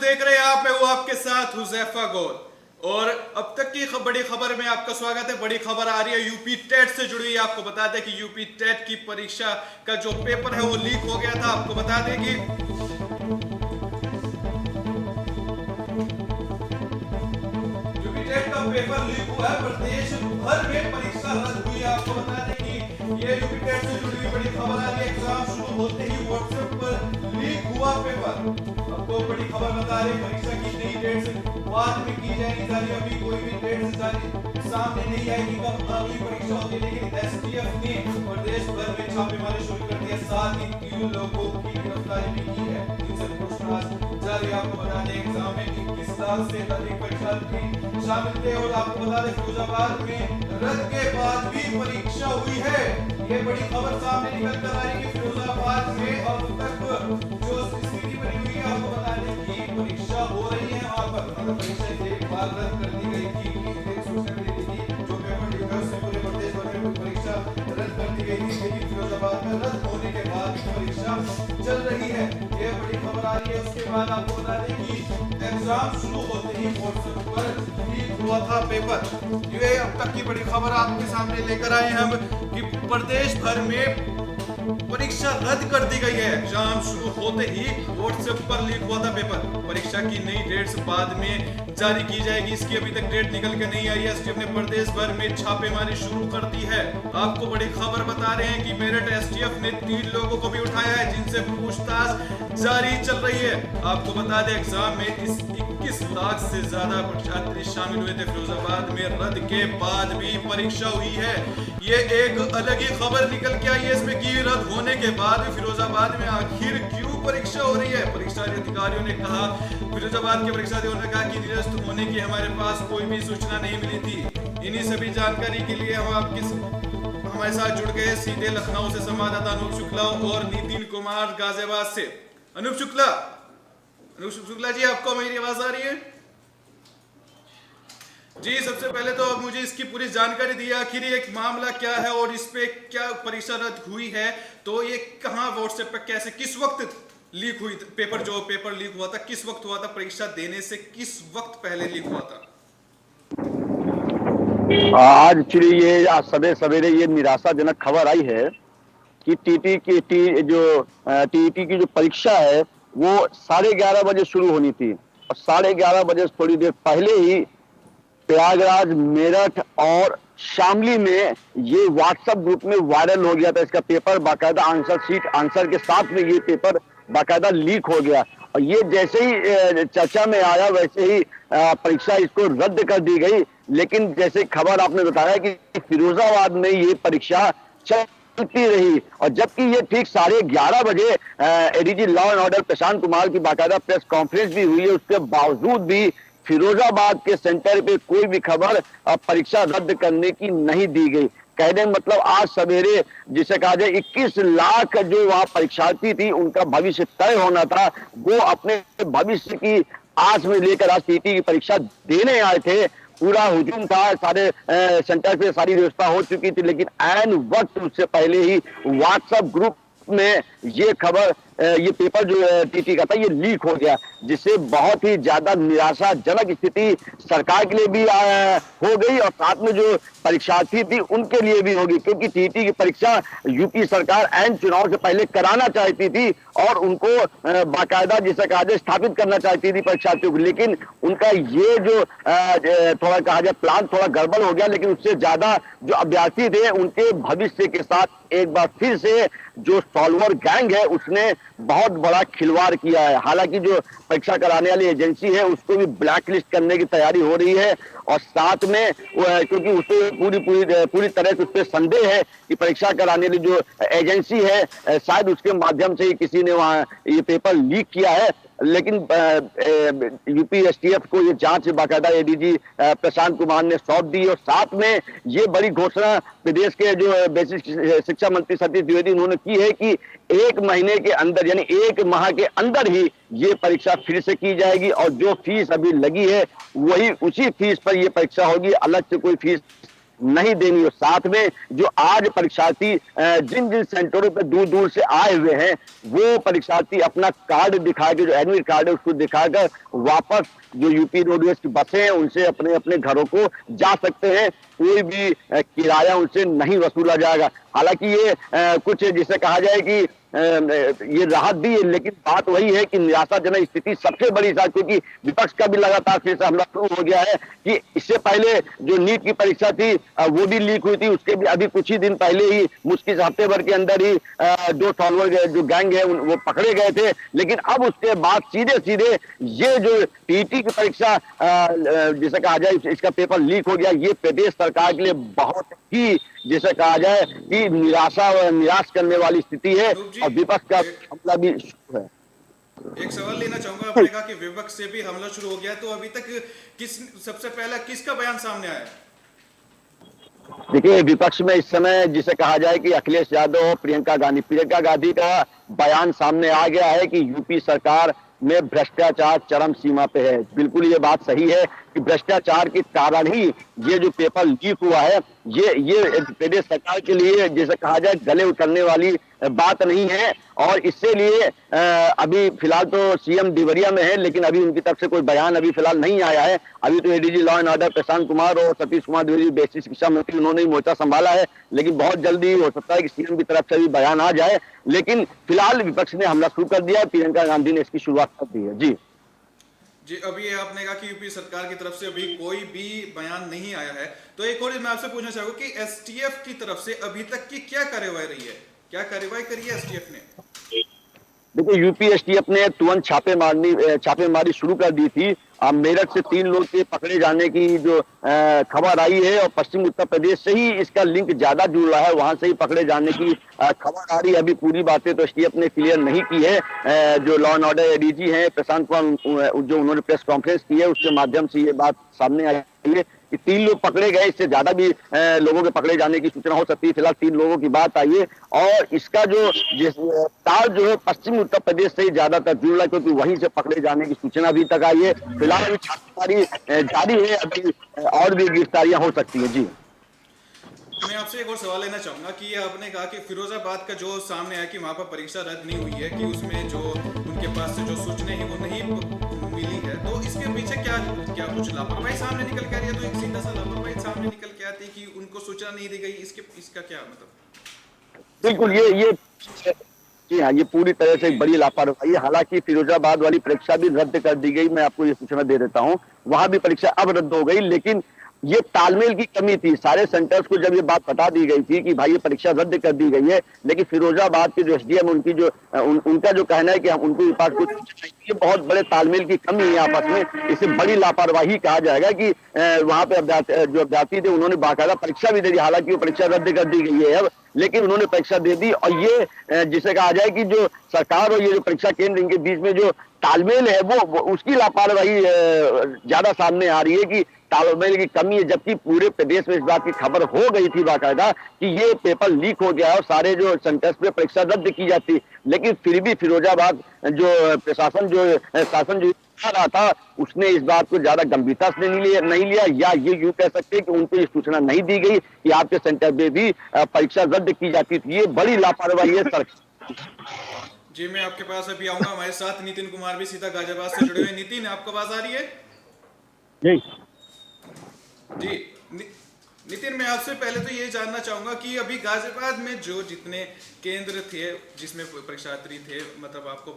देख रहे हैं आप, मैं हूं आपके साथ हुजैफा गोल। और अब तक की बड़ी खबर में आपका स्वागत है। बड़ी खबर आ रही है यूपी टेट से जुड़ी हुई। आपको बता दें कि यूपी टेट की परीक्षा का जो पेपर है वो लीक हो गया था। आपको बता दें कि यूपी टेट का पेपर लीक हुआ है, प्रदेश भर में परीक्षा रद्द हुई है। आपको बता दें कि ये यूपी टेट से जुड़ी हुई बड़ी खबर आ रही है। एग्जाम शुरू होते ही व्हाट्सएप पर लीक हुआ पेपर। आपको बड़ी खबर बता रहे, परीक्षा की नई डेट से बाद में की जाएगी जारी। अभी कोई भी डेट सामने नहीं आएगी कब अगली परीक्षा होगी, लेकिन एसटीएफ ने प्रदेश भर में छापेमारी शुरू कर दी है। साथ ही 3 लोगों की गिरफ्तारी भी की है, इनसे पूछताछ जारी। आपको बता दें एग्जाम में 21 लाख से अधिक परीक्षार्थी शामिल थे। और आपको बता दें फिरोजाबाद में रद्द के बाद भी परीक्षा हुई है। ये बड़ी खबर सामने निकल कर आ रही है कि फिरोजाबाद में अब तक जो स्थिति बनी हुई है, आपको बता दें कि परीक्षा हो रही है वहां पर। मतलब परीक्षा एक बार रद्द कर दी गई थी, एक सूचना मिली थी जो पेपर लीक हुआ उससे पूरे प्रदेश भर में परीक्षा रद्द कर दी गई थी, लेकिन फिरोजाबाद में रद्द होने के बाद परीक्षा चल रही है। ये बड़ी खबर आ रही है। उसके बाद आपको बता दें कि एग्जाम शुरू होते ही व्हाट्सएप पर लीक हुआ था पेपर। ये अब तक की बड़ी खबर आपके सामने लेकर आए हैं हम कि प्रदेश भर में परीक्षा रद्द कर दी गई है। एग्जाम शुरू होते ही व्हाट्सएप पर लीक हुआ था पेपर। परीक्षा की नई डेट्स बाद में जारी की जाएगी। इसकी अभी तक डेट निकल के नहीं आई है। एसटीएफ ने प्रदेश भर में छापेमारी शुरू कर दी है। आपको बड़ी खबर बता रहे हैं कि मेरठ एसटीएफ ने 3 लोगों को भी उठाया है, जिनसे पूछताछ जारी चल रही है। आपको बता दें एग्जाम में 21 लाख से ज्यादा परीक्षार्थी शामिल हुए थे। फिरोजाबाद में रद्द के बाद भी परीक्षा हुई है। ये एक अलग ही खबर निकल के आई है इसमें कि रद्द होने के बाद भी फिरोजाबाद में आखिर क्यों परीक्षा हो रही है। परीक्षा अधिकारियों ने कहा, फिरोजाबाद के परीक्षा अधिकारियों ने कहा कि निरस्त होने की हमारे पास कोई भी सूचना नहीं मिली थी। इन्हीं सभी जानकारी के लिए हम हमारे साथ जुड़ गए सीधे लखनऊ से संवाददाता अनूप शुक्ला और नितिन कुमार गाजियाबाद से। अनूप शुक्ला जी, आपको मेरी आवाज आ रही है? जी, सबसे पहले तो अब मुझे इसकी पूरी जानकारी दी, आखिर एक मामला क्या है और इस पे क्या परीक्षा रद्द हुई है। तो ये कहां, व्हाट्सएप पे कैसे, किस वक्त लीक हुई पेपर? जो पेपर लीक हुआ था किस वक्त हुआ था? परीक्षा देने से किस वक्त पहले लीक हुआ था? आज एक्चुअली ये आज सवेरे ये निराशाजनक खबर आई है कि टीईटी की जो परीक्षा है वो 11:30 बजे शुरू होनी थी और 11:30 बजे से थोड़ी देर पहले ही प्रयागराज, मेरठ और शामली में ये व्हाट्सएप ग्रुप में वायरल हो गया था। इसका पेपर बाकायदा आंसर शीट, आंसर के साथ में ये पेपर बाकायदा लीक हो गया। और ये जैसे ही चर्चा में आया वैसे ही परीक्षा इसको रद्द कर दी गई। लेकिन जैसे खबर आपने बताया कि फिरोजाबाद में ये परीक्षा चलती रही और जबकि ये ठीक 11:30 बजे ADG law and order Prashant Kumar की बाकायदा प्रेस कॉन्फ्रेंस भी हुई है, उसके बावजूद भी फिरोजाबाद के सेंटर पे कोई भी खबर परीक्षा रद्द करने की नहीं दी गई। कहने मतलब आज सवेरे जिसे कहा जाए 21 लाख जो वहां परीक्षार्थी थी उनका भविष्य तय होना था, वो अपने भविष्य की आस में लेकर आज टीटी की परीक्षा देने आए थे। पूरा हुजूम था, सारे सेंटर पे सारी व्यवस्था हो चुकी थी, लेकिन ऐन वक्त उससे पहले ही व्हाट्सएप ग्रुप में ये खबर, ये पेपर जो टीटी का था ये लीक हो गया, जिससे बहुत ही ज्यादा निराशाजनक स्थिति सरकार के लिए भी हो गई और साथ में जो परीक्षार्थी थी उनके लिए भी होगी। क्योंकि टीटी की परीक्षा यूपी सरकार ऐन चुनाव से पहले कराना चाहती थी और उनको बाकायदा जिसे कहा जाए स्थापित करना चाहती थी परीक्षार्थियों को, लेकिन उनका ये जो थोड़ा कहा जाए प्लान थोड़ा गड़बड़ हो गया। लेकिन उससे ज्यादा जो अभ्यर्थी थे उनके भविष्य के साथ एक बार फिर से जो सॉल्वर गैंग है उसने बहुत बड़ा खिलवाड़ किया है। हालांकि जो परीक्षा कराने वाली एजेंसी है उसको भी ब्लैक लिस्ट करने की तैयारी हो रही है और साथ में क्योंकि उसको पूरी तरह से उस पर संदेह है कि परीक्षा कराने वाली जो एजेंसी है शायद उसके माध्यम से ही किसी ने वहां ये पेपर लीक किया है। लेकिन यूपी एसटीएफ को ये जांच बाकायदा एडीजी प्रशांत कुमार ने सौंप दी और साथ में ये बड़ी घोषणा प्रदेश के जो बेसिक शिक्षा मंत्री सतीश द्विवेदी उन्होंने की है कि 1 महीने के अंदर यानी 1 माह के अंदर ही ये परीक्षा फिर से की जाएगी और जो फीस अभी लगी है वही उसी फीस पर ये परीक्षा होगी, अलग से कोई फीस नहीं देनी हो। साथ में जो आज परीक्षार्थी जिन जिन सेंटरों पे दूर दूर से आए हुए हैं, वो परीक्षार्थी अपना कार्ड दिखा के, जो एडमिट कार्ड है उसको दिखाकर वापस जो यूपी रोडवेज की बसें हैं उनसे अपने अपने घरों को जा सकते हैं। कोई भी किराया उनसे नहीं वसूला जाएगा। हालांकि ये कुछ जिसे कहा जाए कि ये राहत दी है, लेकिन बात वही है कि निराशाजनक स्थिति सबसे बड़ी था, क्योंकि विपक्ष का भी लगातार फिर से हमला शुरू हो गया है कि इससे पहले जो नीट की परीक्षा थी वो भी लीक हुई थी। उसके भी अभी कुछ ही दिन पहले ही, मुश्किल हफ्ते भर के अंदर ही दो फॉलोअर जो गैंग है वो पकड़े गए थे। लेकिन अब उसके बाद सीधे सीधे ये जो टीटी की परीक्षा जिसे कहा जाए इसका पेपर लीक हो गया, ये प्रदेश सरकार के लिए बहुत ही जिसे कहा जाए कि निराश करने वाली स्थिति है और विपक्ष का हमला भी शुरू है। एक सवाल लेना चाहूंगा, आपने कहा कि विपक्ष से भी हमला शुरू हो गया, तो अभी तक सबसे पहला किसका बयान सामने आया? देखिए, विपक्ष में इस समय जिसे कहा जाए कि अखिलेश यादव और प्रियंका गांधी का बयान सामने आ गया है कि यूपी सरकार में भ्रष्टाचार चरम सीमा पे है। बिल्कुल ये बात सही है कि भ्रष्टाचार के कारण ही ये जो पेपर लीक हुआ है, ये प्रदेश सरकार के लिए जैसे कहा जाए गले उतरने वाली बात नहीं है। और इससे लिए अभी फिलहाल तो सीएम देवरिया में है, लेकिन अभी उनकी तरफ से कोई बयान अभी फिलहाल नहीं आया है। अभी तो ADG law and order Prashant Kumar और सतीश कुमार द्विवेदी बेसिक शिक्षा मंत्री उन्होंने ही मोर्चा संभाला है, लेकिन बहुत जल्दी हो सकता है कि सीएम की तरफ से भी बयान आ जाए। लेकिन फिलहाल विपक्ष ने हमला शुरू कर दिया, प्रियंका गांधी ने इसकी शुरुआत कर दी है। जी जी, अभी ये आपने कहा कि यूपी सरकार की तरफ से अभी कोई भी बयान नहीं आया है, तो एक और मैं आपसे पूछना चाहूंगा कि एसटीएफ की तरफ से अभी तक की क्या कार्यवाही रही है, क्या कार्यवाही करी है एसटीएफ ने? देखिए, यूपी एसटीएफ ने तुरंत छापेमारी शुरू कर दी थी। मेरठ से 3 लोग के पकड़े जाने की जो खबर आई है और पश्चिम उत्तर प्रदेश से ही इसका लिंक ज्यादा जुड़ रहा है, वहां से ही पकड़े जाने की खबर आ रही है। अभी पूरी बातें तो एसटीएफ ने क्लियर नहीं की है। जो लॉ एंड ऑर्डर एडीजी हैं प्रशांत कुमार, जो उन्होंने प्रेस कॉन्फ्रेंस की है उसके माध्यम से ये बात सामने आई है कि 3 लोग पकड़े गए। इससे ज्यादा भी लोगों के पकड़े जाने की सूचना हो सकती है। फिलहाल 3 लोगों की बात आई है और इसका जो तार जो है पश्चिम उत्तर प्रदेश से ही ज्यादातर जुड़ रहा है, क्योंकि वहीं से पकड़े जाने की सूचना अभी तक आई है। फिलहाल अभी छापेमारी जारी है, अभी और भी गिरफ्तारियां हो सकती है। जी, मैं आपसे एक और सवाल लेना चाहूंगा कि आपने कहा कि फिरोजाबाद का जो सामने आया कि वहां पर परीक्षा रद्द नहीं हुई है, कि उसमें जो उनके पास से जो सूचना है वो नहीं मिली है, तो इसके पीछे क्या क्या कुछ लापरवाही सामने निकल के आ रही है? तो एक सीधा सा लापरवाही सामने निकल के आती है कि उनको सूचना नहीं दी गई, इसका क्या मतलब? बिल्कुल ये जी हाँ, ये पूरी तरह से एक बड़ी लापरवाही है। हालांकि फिरोजाबाद वाली परीक्षा भी रद्द कर दी गई, मैं आपको ये सूचना दे देता हूँ। वहां भी परीक्षा अब रद्द हो गई, लेकिन ये तालमेल की कमी थी। सारे सेंटर्स को जब ये बात बता दी गई थी कि भाई ये परीक्षा रद्द कर दी गई है, लेकिन फिरोजाबाद के जो एसडीएम उनका जो कहना है कि हम उनको पास कुछ, ये बहुत बड़े तालमेल की कमी है आपस में। इसे बड़ी लापरवाही कहा जाएगा कि वहां पे जो अभ्यर्थी थे उन्होंने बाकायदा परीक्षा भी दे दी। हालांकि वो परीक्षा रद्द कर दी गई है अब, लेकिन उन्होंने परीक्षा दे दी। और ये जिसे कहा जाए कि जो सरकार और ये जो परीक्षा केंद्र इनके बीच में जो तालमेल है वो उसकी लापरवाही ज्यादा सामने आ रही है कि तालमेल की कमी है। जबकि पूरे प्रदेश में इस बात की खबर हो गई थी बाकायदा कि ये पेपर लीक हो गया है और सारे जो सेंटर्स पे परीक्षा रद्द की जाती, लेकिन फिर भी फिरोजाबाद जो शासन जो आ रहा था उसने इस बात को ज्यादा गंभीरता से नहीं लिया, या ये यूं कह सकते हैं कि उनको ये सूचना नहीं दी गई कि आपके सेंटर में भी परीक्षा रद्द की जाती थी। ये बड़ी लापरवाही है सरकार। जी, मैं आपके पास अभी आऊंगा। हमारे साथ नितिन कुमार भी सीधा गाजियाबाद से जुड़े हुए। नितिन, आपको आवाज आ रही है? जी नितिन, मैं आपसे पहले तो ये जानना चाहूंगा कि अभी गाजियाबाद में जो जितने केंद्र थे जिसमें परीक्षार्थी थे, मतलब आपको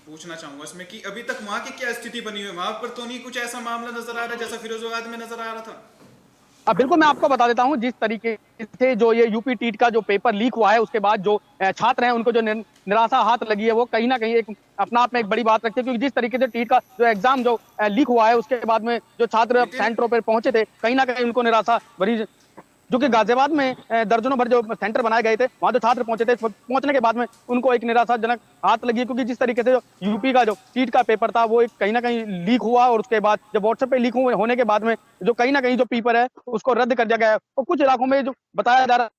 पूछना चाहूंगा इसमें कि अभी तक वहां की क्या स्थिति बनी हुई है? वहां पर तो नहीं कुछ ऐसा मामला नजर आ रहा है जैसा फिरोजाबाद में नजर आ रहा था? बिल्कुल, मैं आपको बता देता हूं, जिस तरीके से जो ये यूपी टीट का जो पेपर लीक हुआ है उसके बाद जो छात्र हैं उनको जो निराशा हाथ लगी है, वो कहीं ना कहीं एक अपना आप में एक बड़ी बात रखती है। क्योंकि जिस तरीके से टीट का जो एग्जाम जो लीक हुआ है उसके बाद में जो छात्र सेंटरों पर पहुंचे थे, कहीं ना कहीं उनको निराशा भरी, जो कि गाजियाबाद में दर्जनों भर जो सेंटर बनाए गए थे, वहां जो छात्र पहुंचे थे, पहुंचने के बाद में उनको एक निराशाजनक हाथ लगी। क्योंकि जिस तरीके से जो यूपी का जो टीट का पेपर था वो एक कहीं ना कहीं लीक हुआ, और उसके बाद जब व्हाट्सएप पे लीक होने के बाद में जो कहीं ना कहीं जो पेपर है उसको रद्द कर दिया गया है। और कुछ इलाकों में जो बताया जा रहा है,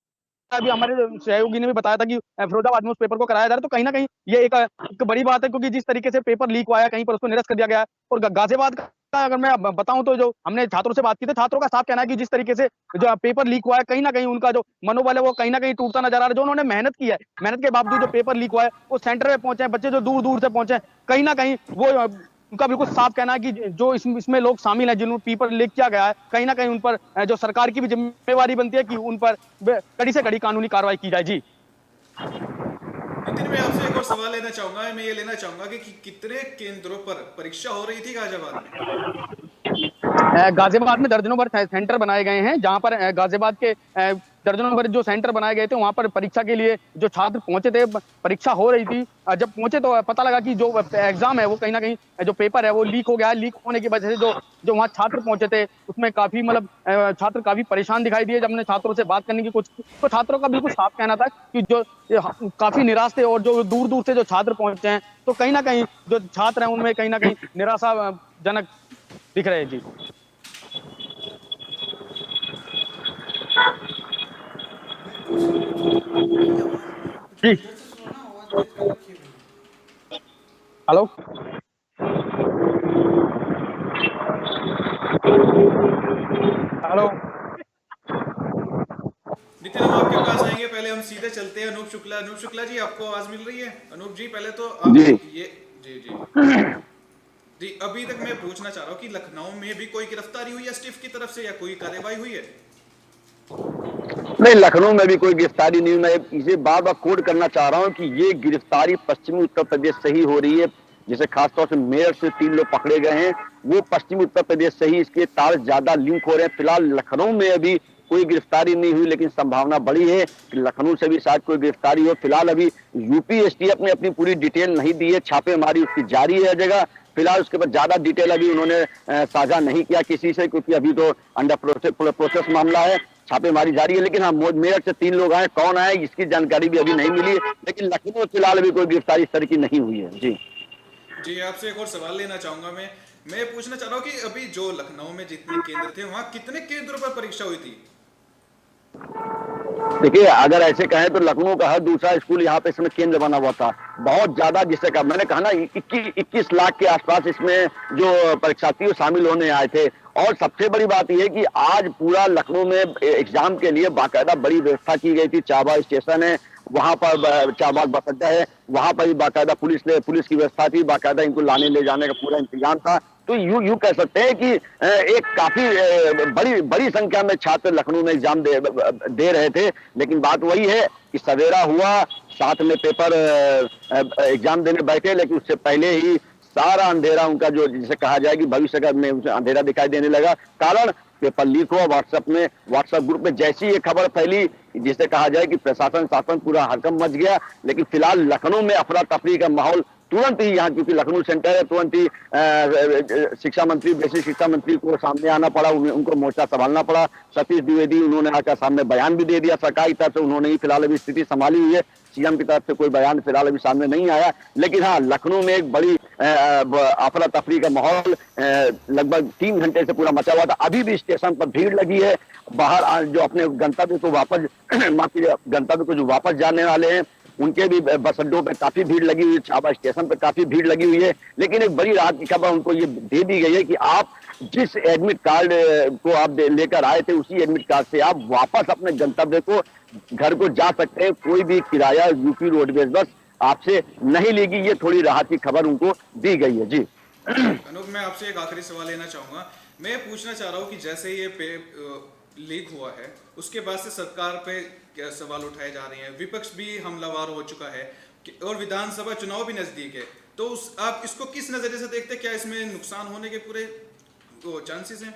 अभी हमारे सहयोगी ने भी बताया था कि फिरोजाबाद में उस पेपर को कराया जा रहा है, तो कहीं ना कहीं ये एक बड़ी बात है। क्योंकि जिस तरीके से पेपर लीक हुआ है, कहीं पर उसको निरस्त कर दिया गया है। और गाजियाबाद का अगर मैं बताऊं तो जो हमने छात्रों से बात की थी, छात्रों का साफ कहना है कि जिस तरीके से जो पेपर लीक हुआ है, कहीं ना कहीं उनका जो मनोबल है वो कहीं ना कहीं टूटता नजर आ रहा है। जो उन्होंने मेहनत की है, मेहनत के बावजूद जो पेपर लीक हुआ है वो सेंटर में पहुंचे हैं, बच्चे जो दूर दूर से पहुंचे हैं, कहीं ना कहीं वो उनका बिल्कुल साफ कहना है कि जो इसमें लोग शामिल हैं जिन्होंने पेपर लीक किया गया है, कहीं ना कहीं उन पर जो सरकार की भी जिम्मेवारी बनती है कि उन पर कड़ी से कड़ी कानूनी कार्रवाई की जाए। जी नितिन, मैं आपसे एक और सवाल लेना चाहूंगा। मैं ये लेना चाहूंगा कि कितने केंद्रों पर परीक्षा हो रही थी गाजियाबाद में? गाजियाबाद में दर्जनों भर सेंटर बनाए गए हैं, जहां पर गाजियाबाद के दर्जनों भर जो सेंटर बनाए गए थे वहां पर परीक्षा के लिए जो छात्र पहुंचे थे, परीक्षा हो रही थी। जब पहुंचे तो पता लगा कि जो एग्जाम है वो कहीं ना कहीं जो पेपर है वो लीक हो गया है। लीक होने की वजह से जो जो वहाँ छात्र पहुंचे थे उसमें काफी मतलब छात्र काफी परेशान दिखाई दिए। जब हमने छात्रों से बात करने की कोशिश की तो छात्रों का बिल्कुल साफ कहना था कि जो काफी निराश थे और जो दूर दूर से जो छात्र पहुंचे हैं तो कहीं ना कहीं जो छात्र हैं उनमें कहीं ना कहीं निराशाजनक दिख रहे हैं। जी जी हेलो हेलो नितिन, हम आपके पास आएंगे, पहले हम सीधे चलते हैं अनूप शुक्ला। अनूप शुक्ला जी, आपको आवाज मिल रही है? अनूप जी, पहले तो आप जी ये जी जी जी, अभी तक मैं पूछना चाह रहा हूँ कि लखनऊ में भी कोई गिरफ्तारी हुई है स्टिफ की तरफ से, या कोई कार्रवाई हुई है? नहीं, लखनऊ में भी कोई गिरफ्तारी नहीं। मैं इसे बार बार कोड करना चाह रहा हूं कि ये गिरफ्तारी पश्चिमी उत्तर प्रदेश से ही हो रही है। जैसे खासतौर से मेरठ से 3 लोग पकड़े गए हैं, वो पश्चिमी उत्तर प्रदेश से ही इसके तार ज्यादा लिंक हो रहे हैं। फिलहाल लखनऊ में अभी कोई गिरफ्तारी नहीं हुई, लेकिन संभावना बड़ी है कि लखनऊ से भी शायद कोई गिरफ्तारी हो। फिलहाल अभी यूपी एसटीएफ ने अपनी पूरी डिटेल नहीं दी है, छापेमारी उसकी जारी है जगह। फिलहाल उसके बाद ज्यादा डिटेल अभी उन्होंने साझा नहीं किया किसी से, क्योंकि अभी तो अंडर प्रोसेस मामला है, छापेमारी जारी है। लेकिन हाँ, मेरठ से 3 लोग आए, कौन आए इसकी जानकारी भी अभी नहीं मिली है। लेकिन लखनऊ फिलहाल अभी कोई गिरफ्तारी इस तरह की नहीं हुई है। जी जी, आपसे एक और सवाल लेना चाहूंगा। मैं पूछना चाह रहा हूँ कि अभी जो लखनऊ में जितने केंद्र थे वहां कितने केंद्रों पर परीक्षा हुई थी? देखिए, अगर ऐसे कहें तो लखनऊ का हर दूसरा स्कूल यहाँ पे इसमें केंद्र बना हुआ था, बहुत ज्यादा। जिससे कहा, मैंने कहा ना, 21 लाख के आसपास इसमें जो परीक्षार्थी वो शामिल होने आए थे। और सबसे बड़ी बात यह है कि आज पूरा लखनऊ में एग्जाम के लिए बाकायदा बड़ी व्यवस्था की गई थी। चाबा स्टेशन है, वहां पर चाबाग बस अड्डा है, वहां पर भी बाकायदा पुलिस की व्यवस्था थी, बाकायदा इनको लाने ले जाने का पूरा इंतजाम था। तो यूं कह सकते हैं कि एक काफी बड़ी संख्या में छात्र लखनऊ में एग्जाम दे रहे थे। लेकिन बात वही है कि सवेरा हुआ, साथ में पेपर एग्जाम देने बैठे, लेकिन उससे पहले ही सारा अंधेरा उनका, जो जिसे कहा जाए कि भविष्य का में अंधेरा दिखाई देने लगा। कारण पेपर लीक हुआ। व्हाट्सएप ग्रुप में जैसी ये खबर फैली, जिसे कहा जाए कि प्रशासन शासन पूरा हड़कंप मच गया। लेकिन फिलहाल लखनऊ में अफरा तफरी का माहौल तुरंत ही यहाँ, क्योंकि लखनऊ सेंटर है, तुरंत ही शिक्षा मंत्री, बेसिक शिक्षा मंत्री को सामने आना पड़ा, उनको मोर्चा संभालना पड़ा। सतीश द्विवेदी, उन्होंने आकर सामने बयान भी दे दिया सरकार की तरफ से। उन्होंने ही फिलहाल अभी स्थिति संभाली हुई है, सीएम की तरफ से कोई बयान फिलहाल अभी सामने नहीं आया। लेकिन हाँ, लखनऊ में एक बड़ी अफरा तफरी का माहौल लगभग 3 घंटे से पूरा मचा हुआ था। अभी भी स्टेशन पर भीड़ लगी है। बाहर जो अपने गंतव्य को वापस गंतव्य को जो वापस जाने वाले हैं, उनके भी बस अड्डों पर काफी भीड़ लगी हुई है, छाबा स्टेशन पर काफी भीड़ लगी हुई है। लेकिन एक बड़ी राहत की खबर उनको ये दे दी गई है कि आप जिस एडमिट कार्ड को आप लेकर आए थे, उसी एडमिट कार्ड से आप वापस अपने गंतव्य को, घर को जा सकते हैं। कोई भी किराया यूपी रोडवेज बस आपसे नहीं लेगी। ये थोड़ी राहत की खबर उनको दी गई है। जी अनूप, मैं आपसे एक आखिरी सवाल लेना चाहूंगा। मैं पूछना चाह रहा हूँ कि जैसे ये लीक हुआ है, उसके बाद से सरकार पे क्या सवाल उठाए जा रहे हैं, विपक्ष भी हमलावर हो चुका है और विधानसभा चुनाव भी नजदीक है, तो आप इसको किस नजरिए से देखते हैं? क्या इसमें नुकसान होने के पूरे चांसेस हैं?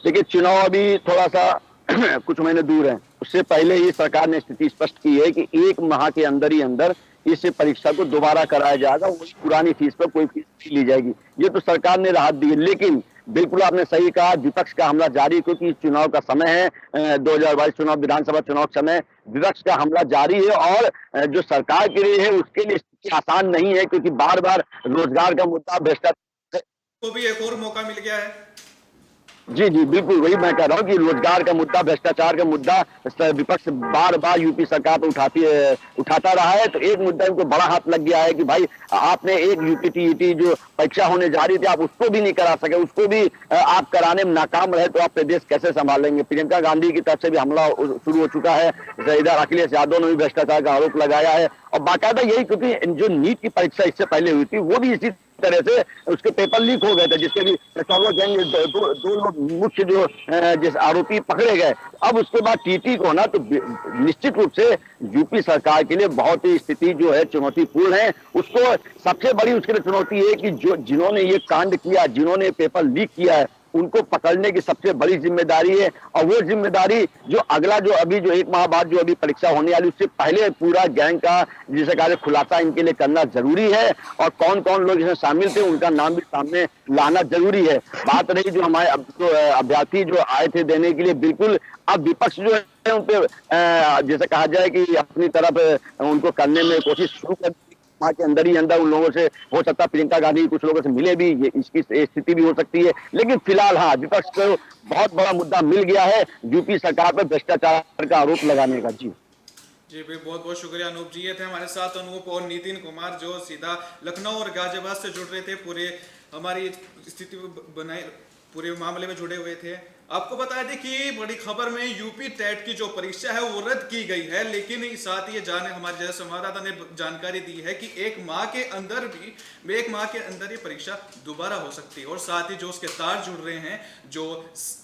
देखिए, चुनाव अभी थोड़ा सा कुछ महीने दूर है। उससे पहले ही सरकार ने स्थिति स्पष्ट की है कि 1 माह के अंदर ही अंदर इस परीक्षा को दोबारा कराया जाएगा, वही पुरानी फीस पर कोई फीस नहीं ली जाएगी। ये तो सरकार ने राहत दी है। लेकिन बिल्कुल आपने सही कहा, विपक्ष का हमला जारी, क्योंकि चुनाव का समय है, 2022 चुनाव, विधानसभा चुनाव का समय, विपक्ष का हमला जारी है। और जो सरकार के लिए है उसके लिए स्थिति आसान नहीं है, क्योंकि बार बार रोजगार का मुद्दा, भ्रष्टाचार को भी एक और मौका मिल गया है। जी जी बिल्कुल वही मैं कह रहा हूँ कि रोजगार का मुद्दा, भ्रष्टाचार का मुद्दा विपक्ष बार बार यूपी सरकार पर उठाता रहा है। तो एक मुद्दा इनको बड़ा हाथ लग गया है कि भाई आपने एक यूपी टीईटी जो परीक्षा होने जा रही थी आप उसको भी नहीं करा सके, उसको भी आप कराने में नाकाम रहे, तो आप प्रदेश कैसे संभालेंगे। प्रियंका गांधी की तरफ से भी हमला शुरू हो चुका है। इधर अखिलेश यादव ने भी भ्रष्टाचार का आरोप लगाया है और बाकायदा यही, क्योंकि जो नीट की परीक्षा इससे पहले हुई थी वो भी इसी तरह से उसके पेपर लीक हो गए थे, जिसके भी चारों गैंग दो लोग मुख्य जो जिस आरोपी पकड़े गए। अब उसके बाद टीटी को ना तो निश्चित रूप से यूपी सरकार के लिए बहुत ही स्थिति जो है चुनौतीपूर्ण है। उसको सबसे बड़ी उसके लिए चुनौती है कि जो जिन्होंने ये कांड किया, जिन्होंने पेपर लीक किया है, उनको पकड़ने की सबसे बड़ी जिम्मेदारी है। और वो जिम्मेदारी जो अगला जो अभी जो 1 माह बाद जो अभी परीक्षा होने वाली उससे पहले पूरा गैंग का जिसे कहा खुलासा इनके लिए करना जरूरी है और कौन कौन लोग इसमें शामिल थे उनका नाम भी सामने लाना जरूरी है। बात रही जो हमारे अभ्यर्थी जो आए थे देने के लिए, बिल्कुल अब विपक्ष जो है उन पे जैसे कहा जाए कि अपनी तरफ उनको करने में कोशिश शुरू कर वहाँ के अंदर ही अंदर उन लोगों से हो सकता है प्रियंका गांधी कुछ लोगों से मिले भी, ये इसकी स्थिति भी हो सकती है। लेकिन फिलहाल हाँ विपक्ष को बहुत बड़ा मुद्दा मिल गया है यूपी सरकार पर भ्रष्टाचार का आरोप लगाने का। जी जी भाई बहुत बहुत शुक्रिया अनूप जी। ये थे हमारे साथ अनूप और नितिन कुमार जो सीधा लखनऊ और गाजियाबाद से जुड़ रहे थे, पूरे हमारी स्थिति बनाए पूरे मामले में जुड़े हुए थे। आपको बता दें कि बड़ी खबर में यूपी टेट की जो परीक्षा है वो रद्द की गई है, लेकिन साथ ही ये जाने हमारे जैसे संवाददाता ने जानकारी दी है कि एक माह के अंदर ये परीक्षा दोबारा हो सकती है। और साथ ही जो उसके तार जुड़ रहे हैं, जो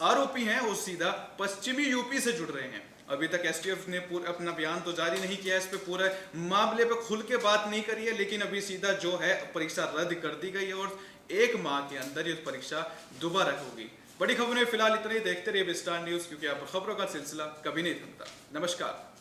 आरोपी हैं वो सीधा पश्चिमी यूपी से जुड़ रहे हैं। अभी तक एसटीएफ ने अपना बयान तो जारी नहीं किया, इस पे पूरे मामले पे खुल के बात नहीं करी है, लेकिन अभी सीधा जो है परीक्षा रद्द कर दी गई है और 1 माह के अंदर ये परीक्षा दोबारा होगी। बड़ी खबर में फिलहाल इतना ही। देखते रहिए विस्तार न्यूज, क्योंकि आप खबरों का सिलसिला कभी नहीं थमता। नमस्कार।